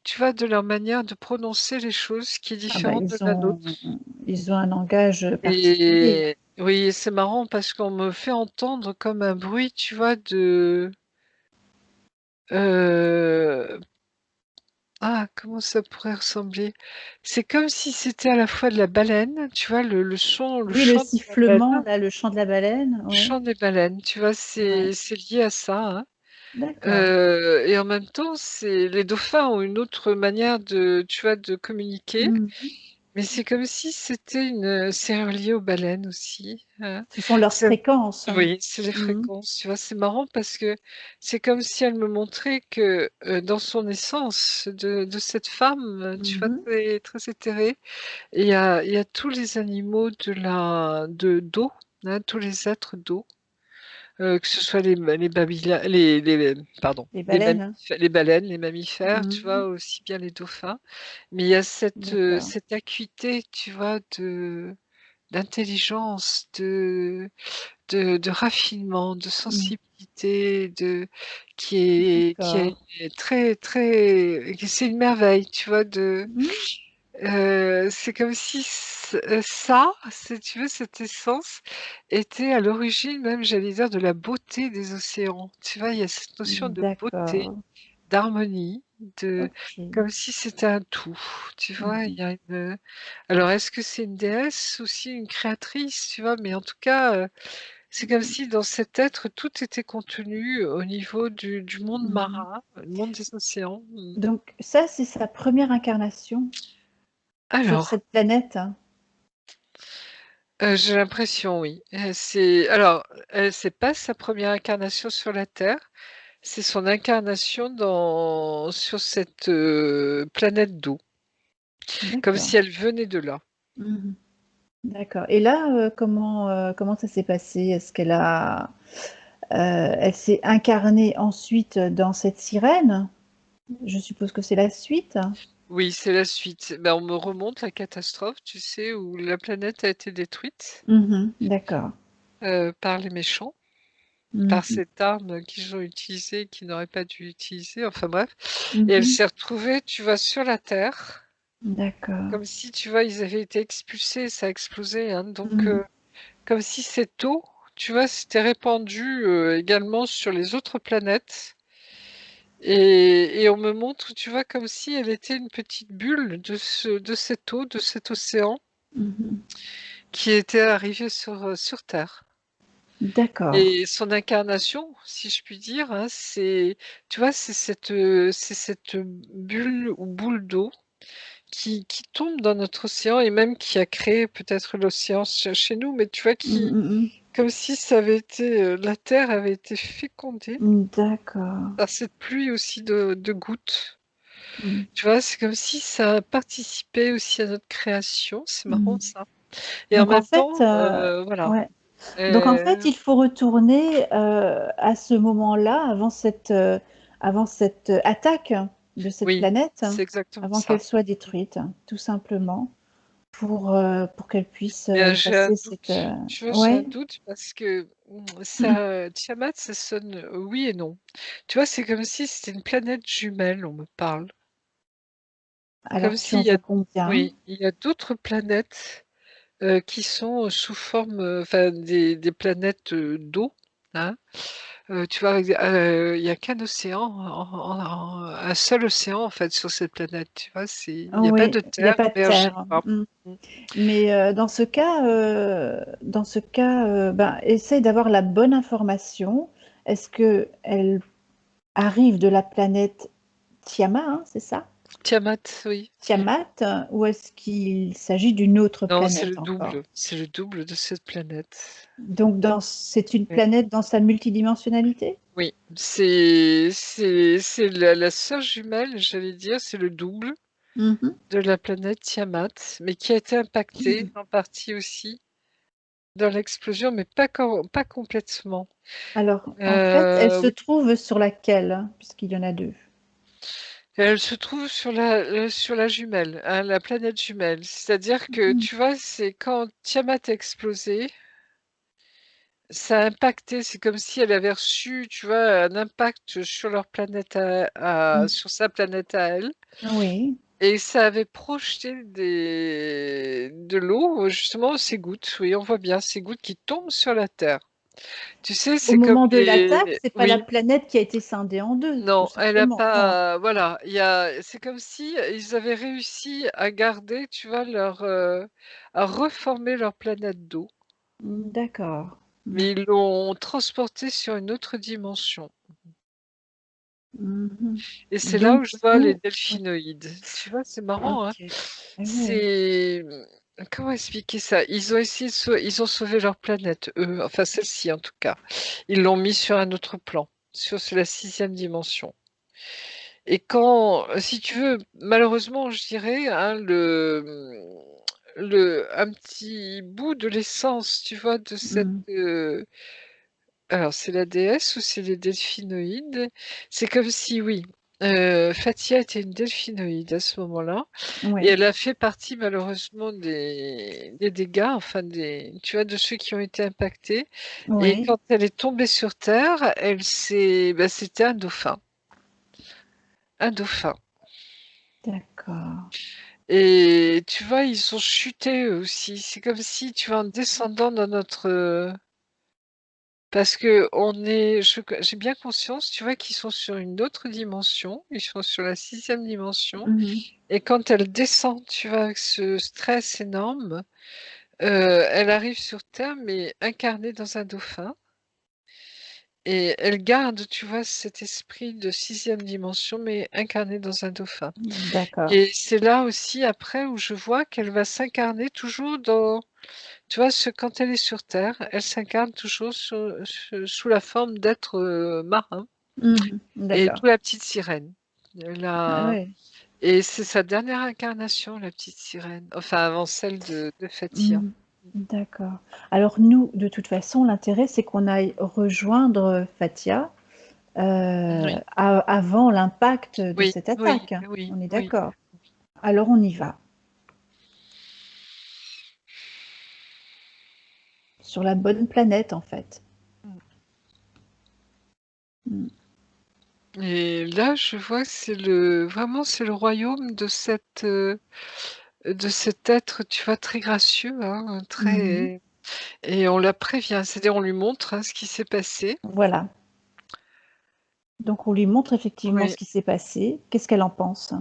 tu vois, de leur manière de prononcer les choses qui est Ah bah, différente de la nôtre. ils ont un langage particulier. Et oui, c'est marrant parce qu'on me fait entendre comme un bruit, tu vois, de, heu, comment ça pourrait ressembler? C'est comme si c'était à la fois de la baleine, tu vois, le son, le Oui, le chant de la sifflement, baleine, là, le chant de la baleine, le ouais, chant des baleines, tu vois? ouais, C'est lié à ça, hein. d'accord. Et en même temps, c'est les dauphins ont une autre manière de, tu vois, de communiquer, Mmh. mais c'est comme si c'était c'est relié aux baleines aussi, hein. Ce sont leurs C'est fréquences. Oui, c'est les Mmh. fréquences, tu vois? C'est marrant parce que c'est comme si elle me montrait que, dans son essence de cette femme, tu vois, Mmh. très très éthérée, et il y a tous les animaux d'eau, hein, tous les êtres d'eau, que ce soit les babila les pardon, Les baleines? les baleines, les mammifères, tu Mmh. vois? Aussi bien les dauphins. Mais il y a D'accord. cette acuité, tu vois, d'intelligence, de raffinement, de Mmh. sensibilité, qui est D'accord. très, très, c'est une merveille, tu vois? Mmh. C'est comme si ça, si tu veux, cette essence était à l'origine même, j'allais dire, de la beauté des océans. Tu vois? Il y a cette notion de beauté, D'accord. d'harmonie, OK. comme si c'était un tout, tu vois? Il Mmh. y a alors est-ce que c'est une déesse, aussi une créatrice, tu vois? Mais en tout cas, c'est comme si dans cet être, tout était contenu au niveau du monde Mmh. marin, le monde des océans. Mmh. Donc ça, c'est sa première incarnation sur Alors, cette planète? Hein. j'ai l'impression, oui. C'est pas sa première incarnation sur la Terre, c'est son incarnation sur cette, planète d'eau, comme D'accord. si elle venait de là. Mmh. D'accord et là, comment ça s'est passé? Est-ce qu'elle a, elle s'est incarnée ensuite dans cette sirène? Je suppose que c'est la suite? Oui, c'est la suite. Ben, on me remonte la catastrophe, tu sais, où la planète a été détruite, Mmh. D'accord. par les méchants, par Mmh. cette arme qu'ils ont utilisée, qu'ils n'auraient pas dû utiliser, enfin bref. Et elle Mmh. s'est retrouvée, tu vois, sur la Terre, D'accord. comme si, tu vois, ils avaient été expulsés, ça a explosé, hein, donc Mmh. comme si cette eau, tu vois, s'était répandue, également sur les autres planètes, et on me montre, tu vois, comme si elle était une petite bulle de cette eau, de cet océan Mmh. qui était arrivé sur Terre, D'accord. et son incarnation, si je puis dire, hein, tu vois, c'est cette bulle ou boule d'eau qui tombe dans notre océan et même qui a créé peut-être l'océan chez nous, mais tu vois, Mmh, mmh mh. comme si ça avait été, la terre avait été fécondée D'accord. par cette pluie aussi de gouttes. Mmh. Tu vois? C'est comme si ça participait aussi à notre création, c'est marrant Mmh. ça, et en Donc en même fait, temps, voilà, ouais. Donc en fait, heu, il faut retourner, à ce moment-là, avant cette attaque de cette oui, planète, c'est exactement avant ça. qu'elle soit détruite, tout simplement, pour qu'elle puisse, Mais, j'ai un passer cette, doute, tu vois? J'ai un ouais. doute parce que, ça Tiamat, ça sonne, oui et non. Tu vois? C'est comme si c'était une planète jumelle, on me parle. Comme Alors, tu en s'il y a vois combien? oui, il y a d'autres planètes, qui sont sous forme, enfin des planètes, d'eau, hein. Tu vois, il y a qu'un océan, un seul océan, en fait, sur cette planète, tu vois? Il y a pas Oui, de il n'y a terre, pas de mais je sais terre. pas. Mm. Mmh. Mais dans ce cas, ben, essaye d'avoir la bonne information. Est-ce que elle arrive de la planète Tiamat, hein, c'est ça? Tiamat, oui. Tiamat, ou est-ce qu'il s'agit d'une autre Non, planète encore? c'est le double de cette planète. Donc, c'est une Oui. planète dans sa multidimensionnalité? Oui, c'est la sœur jumelle, j'allais dire, c'est le double Mhm. de la planète Tiamat, mais qui a été impactée en partie aussi dans l'explosion, mais pas complètement. Alors, en fait, elle se Oui, trouve sur laquelle? Puisqu'il y en a deux. elle se trouve sur la jumelle, hein, la planète jumelle. C'est-à-dire que, Mhm. tu vois, c'est quand Tiamat a explosé, ça a impacté, c'est comme si elle avait reçu, tu vois, un impact sur leur planète Mm. sur sa planète à elle. Oui. Et ça avait projeté de l'eau, justement, ces gouttes. Oui, on voit bien ces gouttes qui tombent sur la Terre. Tu sais, Au c'est comme moment de l'attaque, des c'est pas la oui, planète qui a été scindée en deux, tout non, elle a simplement. Non. pas voilà, c'est comme si ils avaient réussi à garder, tu vois, à reformer leur planète d'eau, D'accord. mais ils l'ont transportée sur une autre dimension. Mhm. Et c'est là Donc, où je vois les nous, oui, delphinoïdes. Tu vois, c'est marrant, hein? ok. Ah ouais. C'est comment expliquer ça? Ils ont essayé ils ont sauvé leur planète, eux, enfin celle-ci en tout cas. Ils l'ont mis sur un autre plan, sur la sixième dimension. Et quand, si tu veux, malheureusement, je dirais, hein, un petit bout de l'essence, tu vois, de cette, Mm. alors c'est la déesse ou c'est les delphinoïdes? C'est comme si, oui, Fatia était une delphinoïde à ce moment-là. Et Oui, elle a fait partie malheureusement des dégâts, enfin tu vois, de ceux qui ont été impactés. Et oui, quand elle est tombée sur terre, c'était un dauphin. Un dauphin. d'accord. Et tu vois, ils ont chuté eux aussi. C'est comme si, tu vois, en descendant dans parce que j'ai bien conscience, tu vois, qu'ils sont sur une autre dimension. Ils sont sur la sixième dimension. Mhm. Et quand elle descend, tu vois, avec ce stress énorme, elle arrive sur Terre, mais incarnée dans un dauphin. Et elle garde, tu vois, cet esprit de sixième dimension, mais incarné dans un dauphin. D'accord. Et c'est là aussi, après, où je vois qu'elle va s'incarner toujours tu vois, quand elle est sur Terre, elle s'incarne toujours sous la forme d'être marin. Mhm. Et D'accord. tout la petite sirène. Elle Ah a- ouais. Et c'est sa dernière incarnation, la petite sirène. Enfin, avant celle de Fatia. Mhm. D'accord. Alors nous, de toute façon, l'intérêt, c'est qu'on aille rejoindre Fatia Oui, avant l'impact de oui, cette oui, attaque. oui, On est oui. d'accord. Alors on y va. Sur la bonne planète, en fait. Mm. Et là, je vois que vraiment, c'est le royaume de cet être, tu vois, très gracieux, hein, Mhm. et on la prévient, c'est-à-dire on lui montre, hein, ce qui s'est passé. Voilà. Donc on lui montre effectivement ce Oui, qui s'est passé. Qu'est-ce qu'elle en pense?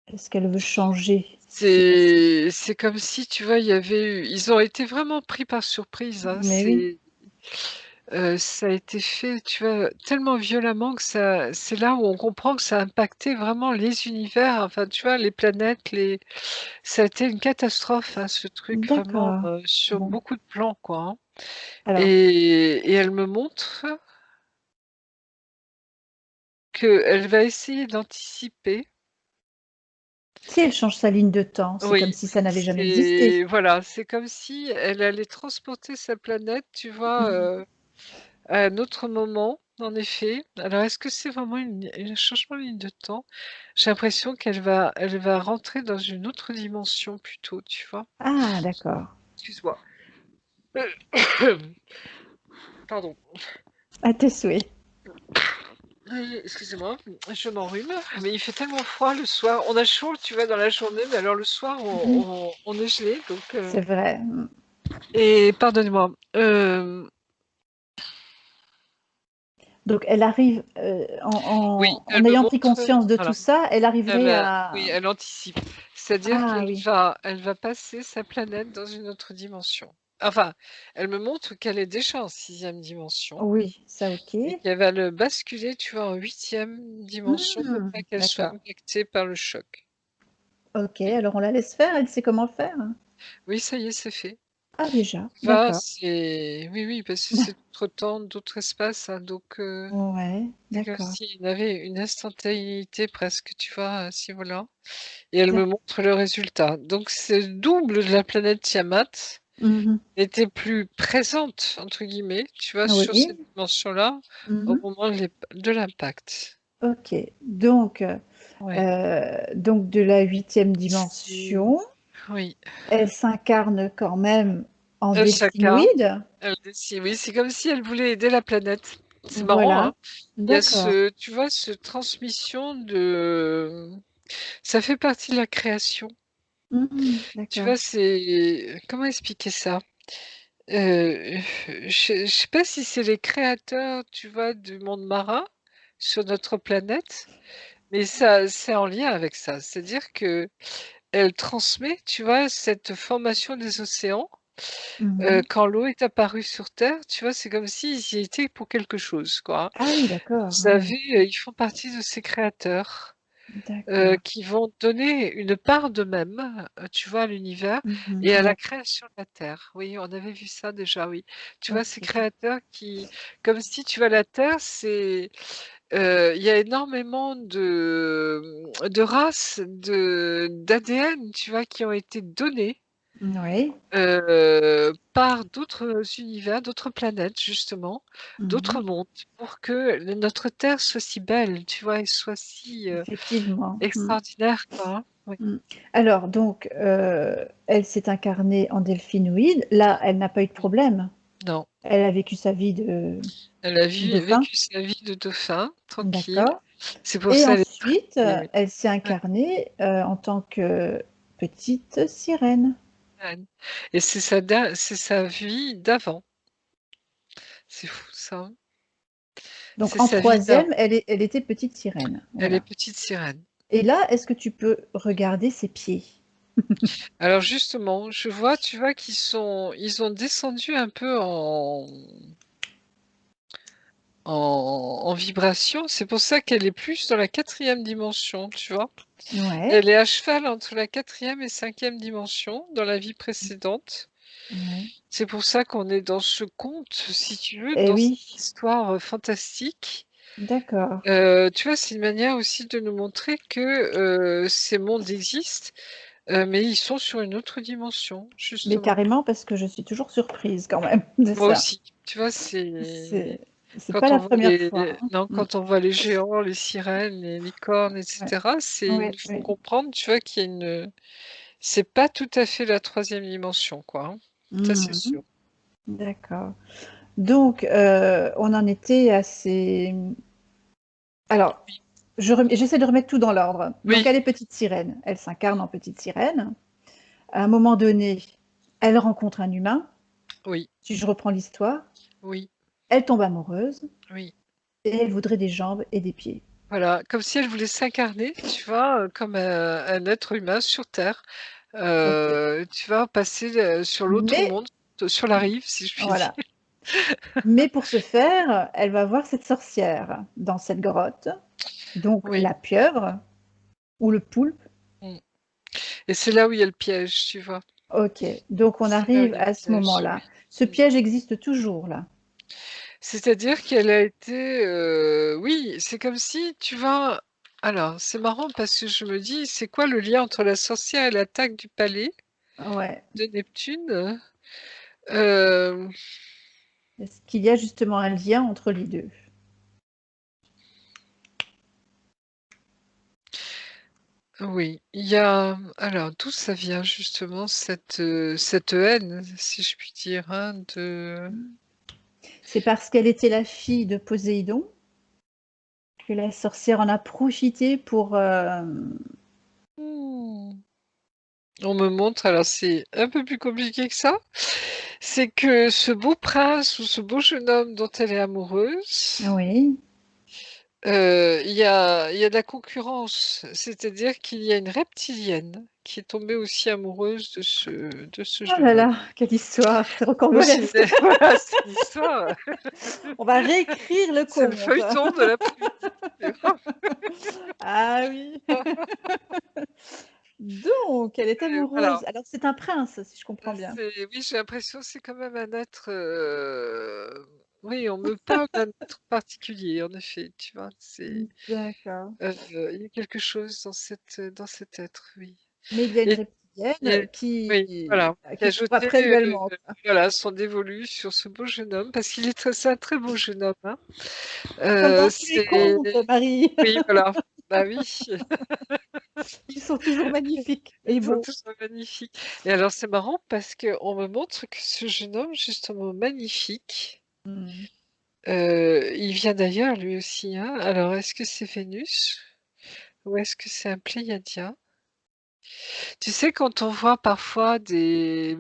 Est-ce qu'elle veut changer ce qui s'est passé? c'est comme si, tu vois, ils ont été vraiment pris par surprise, hein, Mais oui, ça a été fait, tu vois, tellement violemment que c'est là où on comprend que ça a impacté vraiment les univers, enfin, tu vois, les planètes, ça a été une catastrophe, hein, ce truc vraiment, d'accord. sur Bon, beaucoup de plans, quoi, hein. alors, Et elle me montre qu'elle va essayer d'anticiper. si elle change sa ligne de temps, c'est comme Oui, si ça n'avait jamais existé. c'est voilà, c'est comme si elle allait transporter sa planète, tu vois, Mhm. à un autre moment, en effet. Alors est-ce que c'est vraiment un changement de ligne de temps? J'ai l'impression elle va rentrer dans une autre dimension plutôt, tu vois? Ah, d'accord. Excuse-moi. Pardon. À tes souhaits. Excusez-moi, je m'enrhume, mais il fait tellement froid le soir. On a chaud, tu vois, dans la journée, mais alors le soir, Mhm. on est gelé, donc C'est vrai. et pardonnez-moi, Donc, elle arrive, oui, en elle me ayant pris montre, conscience de tout voilà, ça, elle arriverait oui, à... elle anticipe. C'est-à-dire Ah qu'elle oui, elle va passer sa planète dans une autre dimension. Enfin, elle me montre qu'elle est déjà en 6e dimension oui, ça ok. et qu'elle va le basculer, tu vois, en 8e dimension pour pas qu'elle soit D'accord. impactée par le choc. Ok, Oui, alors on la laisse faire, elle sait comment faire. oui, ça y est, c'est fait. Ah déjà, Va, d'accord. c'est oui, oui, parce que c'est d'autres temps, d'autres espaces, hein, donc Ouais, c'est comme d'accord. s'il avait une instantanéité presque, tu vois, à ce niveau-là et elle me D'ac- montre le résultat. Donc ce double de la planète Tiamat Mhm. était plus «présente» entre guillemets, tu vois, sur Oui. cette dimension-là, au Mhm. moment de l'impact. Ok, donc, Ouais, donc de la huitième c'est dimension, oui, elle s'incarne quand même en chacun, delphinoïde. elle décide oui, c'est comme si elle voulait aider la planète. C'est marrant, Voilà, hein? Il y a d'accord. ce tu vois, ce transmission de ça fait partie de la création. Tu D'accord. vois, c'est comment expliquer ça? Heu, je sais pas si c'est les créateurs, tu vois, du monde marin sur notre planète, mais ça c'est en lien avec ça. C'est-à-dire qu'elle transmet, tu vois, cette formation des océans, Mhm. quand l'eau est apparue sur terre, tu vois, c'est comme s'ils y étaient pour quelque chose, quoi, hein. Ah oui, d'accord, Vous ouais, savez, ils font partie de ces créateurs. d'accord. Qui vont donner une part d'eux-mêmes, tu vois, à l'univers et à la D'accord, création de la Terre. Oui, on avait vu ça déjà, oui. Tu vois, ces ok. créateurs qui comme si, tu vois, la Terre, il y a énormément de races, d'ADN, tu vois, qui ont été donnés, Oui. par d'autres univers, d'autres planètes, justement, Mhm. d'autres mondes, pour que notre Terre soit si belle, tu vois, et soit si, Effectivement. extraordinaire, quoi, hein. Oui. Mm. Alors, donc, elle s'est incarnée en delphinoïde. Là, elle n'a pas eu de Oui. problème. Non, Elle a vécu sa vie elle a de dauphin. vécu sa vie de dauphin, tranquille. D'accord. C'est pour Et ça elle est ensuite, très elle s'est ouais, incarnée en tant que petite sirène. Anne et c'est sa vie d'avant. C'est fou ça, hein. Donc, C'est en sa vie d'avant. troisième, elle était petite sirène. Elle est Voilà. petite sirène. Et là, est-ce que tu peux regarder ses pieds? Alors justement, je vois, tu vois ils ont descendu un peu en vibration. C'est pour ça qu'elle est plus dans la 4e dimension, tu vois? Ouais. Elle est à cheval entre la 4e et 5e dimension dans la vie précédente. Ouais. C'est pour ça qu'on est dans ce conte, si tu veux, Eh dans cette oui, histoire, fantastique. d'accord. Tu vois, c'est une manière aussi de nous montrer que, ces mondes existent, mais ils sont sur une autre dimension, Mais justement. carrément, parce que je suis toujours surprise quand même de Moi ça. aussi, tu vois, c'est C'est pas quand la on voit première fois, hein. non, Mm. quand on voit les géants, les sirènes, les licornes et Ouais. cetera, ils Ouais, nous font ouais. comprendre, tu vois, qu'il y a c'est pas tout à fait la 3e dimension, quoi, hein. Ça, c'est Mhm. sûr. D'accord. Donc, on en était à ces... Alors, j'essaie de remettre tout dans l'ordre. Donc, Oui, elle est petite sirène. Elle s'incarne en petite sirène. À un moment donné, elle rencontre un humain. oui, Si je reprends l'histoire, oui, elle tombe amoureuse oui. et elle voudrait des jambes et des pieds. Voilà, comme si elle voulait s'incarner, tu vois, comme un être humain sur terre, Ok. tu vois, passer, sur l'autre Mais, monde, sur la rive, si je puis dire. voilà. Mais pour ce faire, elle va voir cette sorcière dans cette grotte. Donc, Oui, la pieuvre ou le poulpe. mmh et c'est là où il y a le piège, tu vois? Ok. Donc, on C'est là où il arrive y a le à ce piège, moment-là. Ce oui. Mmh. piège existe toujours là. C'est-à-dire qu'elle a été, oui, c'est comme si, tu vois alors c'est marrant parce que je me dis: «C'est quoi le lien entre la sorcière et l'attaque du palais Ouais. de Neptune?» Hem Est-ce qu'il y a justement un lien entre les deux? Oui, il y a alors d'où ça vient justement cette haine, si je puis dire, hein, de C'est parce qu'elle était la fille de Poséidon? que la sorcière en a profité pour... Mmh. On me montre, alors c'est un peu plus compliqué que ça, c'est que ce beau prince ou ce beau jeune homme dont elle est amoureuse, Oui. il y a de la concurrence. C'est-à-dire qu'il y a une reptilienne qui est tombée aussi amoureuse de ce Oh là jeune homme. là, quelle histoire, c'est Donc c'est une rocambolesque. voilà, c'est une histoire, On va réécrire le c'est le conte. feuilleton de l'après-midi, tu vois? Ah oui. Donc, elle est Et voilà. amoureuse. Alors, c'est un prince, si je comprends bien. Oui, j'ai l'impression que c'est quand même un être, oui, on me parle d'un être particulier en effet, tu vois? D'accord. Il y a quelque chose dans cet être, oui. Mais il y a une Et reptilienne et oui, voilà, qui qui a court jeté, après également, quoi. voilà, son dévolu sur ce beau jeune homme parce qu'il est c'est un très beau jeune homme, hein. Comme dans tous les C'est contes, Marie. oui, voilà, bah oui. Ils sont toujours magnifiques et Ils sont beaux. tous magnifiques et alors c'est marrant parce qu'on me montre que ce jeune homme justement magnifique, Mmh. il vient d'ailleurs lui aussi, hein. Alors est-ce que c'est Vénus ou est-ce que c'est un Pléiadien? Tu sais quand on voit parfois tu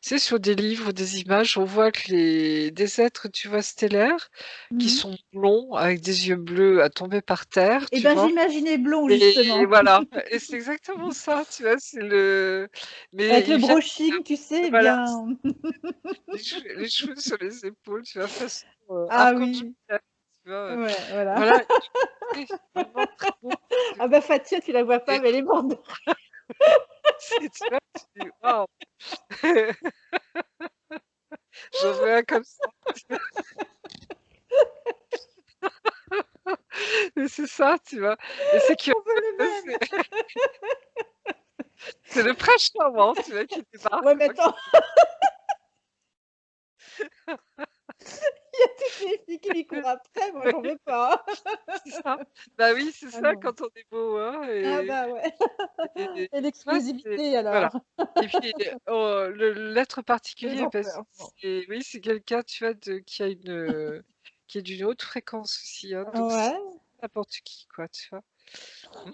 sais sur des livres, des images, on voit que des êtres, tu vois, stellaires, qui Mmh. sont blonds avec des yeux bleus à tomber par terre, Eh tu ben, vois? j'imaginais blond, Et justement, voilà et c'est exactement ça, tu vois? Mais avec le il vient brushing, tu sais, voilà. bien. Les cheveux sur les épaules, tu vois? Façon, Ah archange oui, Michael, tu vois? ouais, voilà. Voilà, et vraiment très beau, tu Ah bah, Fatia, tu la vois pas, et mais elle est morte de tu vois? Tu dis: «Waouh!» J'en veux un comme ça. Mais c'est ça, tu vois? Et c'est curieux, on veut le hein, même. c'est le prince charmant, tu vois, qui débarque, Ouais, mais quoi, attends, il y a toutes les filles qui lui courent après, moi, j'en veux pas. c'est ça. Bah oui, c'est Ah ça non. quand on est beau, hein Ah bah, ouais. Et tu vois, c'est l'exclusivité voilà alors? et puis, l'être J'ai particulier trop parce que peur. Bon. c'est quelqu'un, tu vois, qui est d'une haute fréquence aussi, hein, donc c'est Ouais, n'importe qui, quoi, tu vois? Mmh,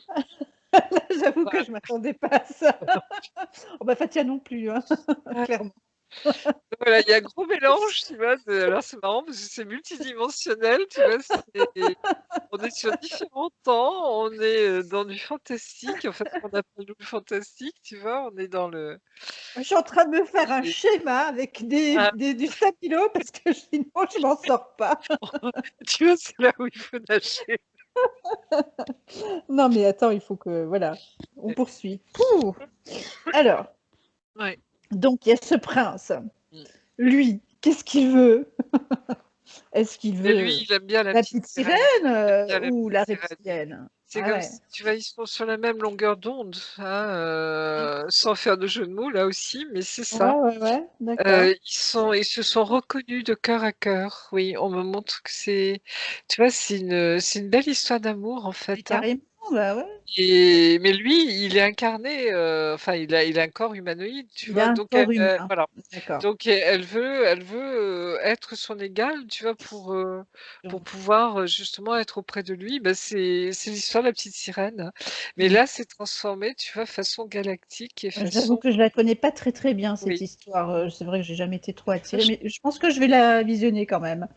là, j'avoue que voilà. je m'attendais pas à ça. Oh bah, Fatia non plus, hein, clairement. Voilà, il y a un gros mélange, tu vois, alors c'est marrant parce que c'est multidimensionnel, tu vois? On est sur différents temps, on est, dans du fantastique, en fait, ce qu'on appelle nous le fantastique, tu vois? On est dans le Je suis en train de me faire un et schéma avec ah, du stabilo parce que sinon je m'en sors pas. tu vois, c'est là où il faut nager. Non, mais attends, il faut que voilà, on poursuit. Pouh! Alors, Ouais. donc il y a ce prince. Mmh. Lui, qu'est-ce qu'il veut? Est-ce qu'il Et lui, veut il aime bien la la petite petite sirène, sirène. Il aime bien la ou petite la sirène. reptilienne? C'est Ah comme ouais. si, tu vois, ils sont sur la même longueur d'onde, Mmh. hein, sans faire de jeu de mots là aussi, mais c'est Ouais, ça. ouais, ouais, d'accord. Ils se sont reconnus de cœur à cœur. Oui, on me montre que tu vois, c'est une belle histoire d'amour en Mais fait, hein. carrément, bah ouais. Mais lui, il est incarné, enfin il a un corps humanoïde, tu Il vois? a un Donc corps humain. voilà. D'accord. Donc elle veut, être son égale, tu vois? Pour pouvoir, justement être auprès de lui. Bah, c'est l'histoire de la petite sirène. Mais Mmh. là, c'est transformé, tu vois, façon galactique et J'avoue façon que je la connais pas très, très bien cette oui. histoire, c'est vrai que j'ai jamais été trop Ah attirée, je mais je pense que je vais la visionner quand même.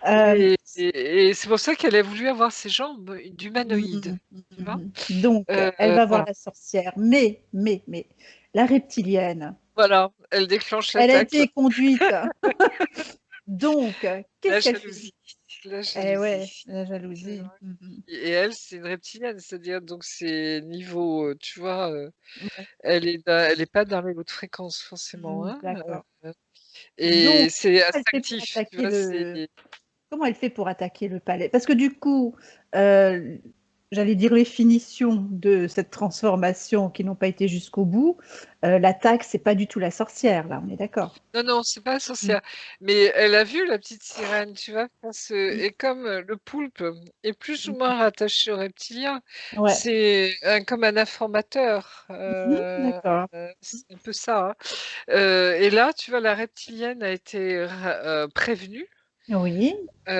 Hem, et c'est pour ça qu'elle a voulu avoir ses jambes mmh d'humanoïde, tu vois? Donc elle va voir Voilà. la sorcière, mais la reptilienne, Voilà, elle déclenche elle a l'attaque. été conduite, donc La qu'est-ce qu'elle fait? jalousie, la Eh ouais, jalousie. la Tu jalousie. vois? Et elle, c'est une reptilienne, c'est-à-dire donc c'est niveau, tu vois, Ouais, elle est pas dans les hautes fréquences forcément, hein, d'accord. Donc et c'est elle fait pour instinctif, tu attaquer vois? C'est le comment elle fait pour attaquer le palais? Parce que du coup, heu, j'allais dire les finitions de cette transformation qui n'ont pas été jusqu'au bout, l'attaque, c'est pas du tout la sorcière là, on est d'accord? non, non, c'est pas la Mmh. sorcière, mais elle a vu la petite sirène, tu vois? Mmh. Et comme, le poulpe est plus ou Mmh. moins rattaché aux reptiliens, Ouais. c'est comme un informateur, Mmh. D'accord. c'est un peu ça, hein, et là, tu vois, la reptilienne a été prévenue. Oui. Et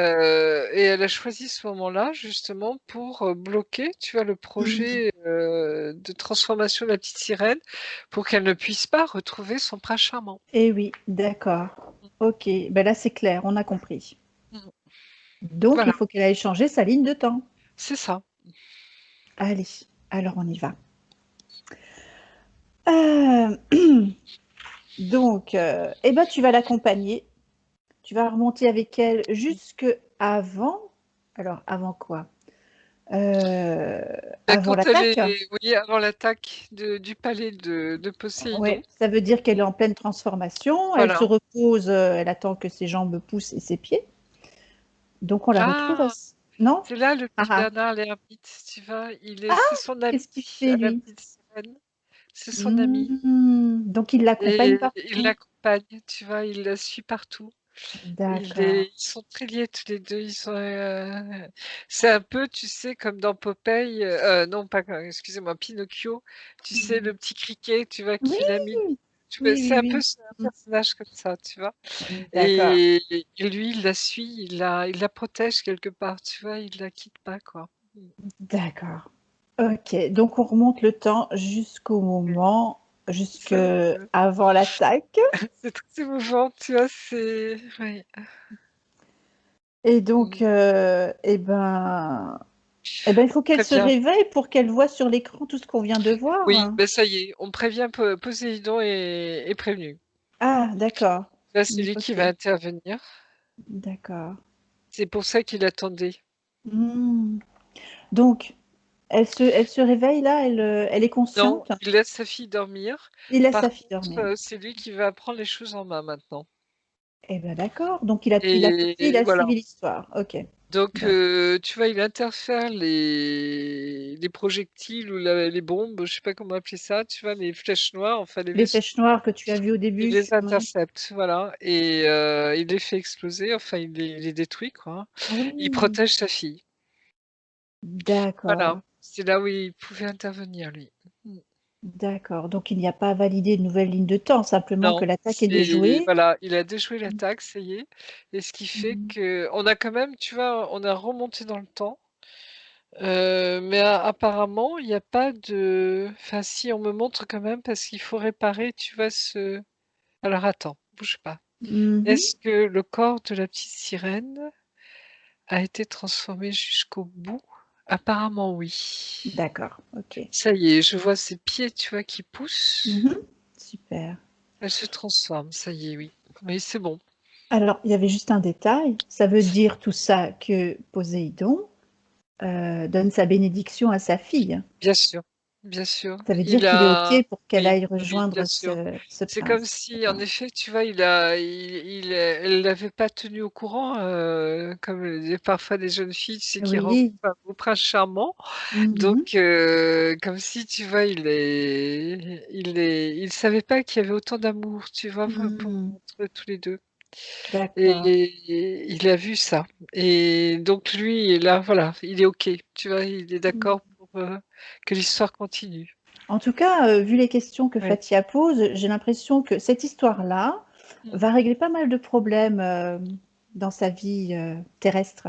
elle a choisi ce moment-là justement pour, bloquer, tu vois, le Mmh. projet, de transformation de la petite sirène pour qu'elle ne puisse pas retrouver son prince charmant. Et oui, d'accord. Mmh. OK, ben là, c'est clair, on a compris. Mmh. Donc Voilà, il faut qu'elle aille changer sa ligne de temps. c'est ça. Allez, alors on y va. Hem, donc et ben, tu vas l'accompagner. Tu vas remonter avec elle Mmh. jusque avant. Alors avant quoi? Heu, Bah, Avant quand elle l'attaque? est oui, avant l'attaque du palais de Poséidon, Ouais, ça veut dire qu'elle est en pleine transformation, elle se voilà. repose, elle attend que ses jambes poussent et ses pieds, donc on la retrouve à Ah! ce non? C'est là le Ah petit ah. Bernard l'ermite, tu vois? Ah! C'est son ami Qu'est-ce qu'il fait à la lui? petite sirène, c'est son ami Donc il l'accompagne et il partout? l'accompagne, tu vois? Il la suit partout. D'accord. Ils sont très liés tous les 2. Ils sont, c'est un peu, tu sais, comme dans Popeye, non pas excusez-moi, Pinocchio, tu sais, Mmh. le petit criquet, tu vois, Oui! qui l'a mis tu vois? Oui, C'est oui, un peu oui. un Mmh. personnage comme ça, tu vois? D'accord, Et lui, il la suit, il la protège quelque part, tu vois? Il la quitte pas, quoi. Mmh. d'accord. OK, donc on remonte le temps jusque Ça me avant l'attaque c'est très émouvant, tu vois? C'est oui. et donc Mmh. il faut qu'elle Très se bien. réveille pour qu'elle voie sur l'écran tout ce qu'on vient de Oui, voir. ben ça y est, on prévient Poséidon est prévenu. Ah d'accord. Là, c'est Mmh, lui qui va OK, intervenir. d'accord. C'est pour ça qu'il attendait. Mmh. Donc elle se réveille là, elle est Non, consciente? il laisse sa fille dormir. Il laisse Par sa fille contre, dormir. c'est lui qui va prendre les choses en main maintenant. Eh ben d'accord, donc il a compris, il Et a voilà. suivi l'histoire. OK, Donc, d'accord. tu vois, il interfère les projectiles ou les bombes, je sais pas comment appeler ça, tu vois? Les flèches noires, enfin les Les vaisseaux, flèches noires que tu as vues au il début? les Oui. intercepte, voilà et il les fait exploser, enfin il les détruit, quoi, hein. Il Oui, protège sa fille. Voilà, d'accord, c'est là où il pouvait intervenir lui. Mmh. d'accord. Donc il n'y a pas validé de nouvelle ligne de temps, simplement que Non, l'attaque est c'est déjouée? voilà, il a déjoué Mmh. l'attaque, ça y est et ce qui fait Mmh. qu'on a quand même, tu vois, on a remonté dans le temps, mais apparemment, il y a pas de enfin si, on me montre quand même parce qu'il faut réparer, tu vois, alors attends, bouge pas. Mmh mh. Est-ce que le corps de la petite sirène a été transformé jusqu'au bout? Apparemment oui. D'accord, OK. Ça y est, je vois ses pieds, tu vois, qui poussent. Mmh. Super. Elle se transforme, ça y est, oui. Oui, c'est bon. Alors, il y avait juste un détail, ça veut dire tout ça que Poséidon, donne sa bénédiction à sa fille. Bien sûr, bien sûr. Ça veut dire Il qu'il est OK a pour qu'elle oui, aille oui, bien rejoindre sûr. ce C'est comme prince. si, en D'accord. effet, tu vois, elle l'avait pas tenu au courant, comme, parfois des jeunes filles, tu sais, qui rencontrent Oui. un beau prince charmant. Mmh Donc, mh. comme si, tu vois, il savait pas qu'il y avait autant d'amour, tu vois, Mmh. entre tous les 2. D'accord. Et il a vu ça et donc lui, là, voilà, il est OK, tu vois? Il est Mmh. d'accord pour, que l'histoire continue. En tout cas, vu les questions que Oui. Fatia pose, j'ai l'impression que cette histoire-là Mmh. va régler pas mal de problèmes, dans sa vie, terrestre.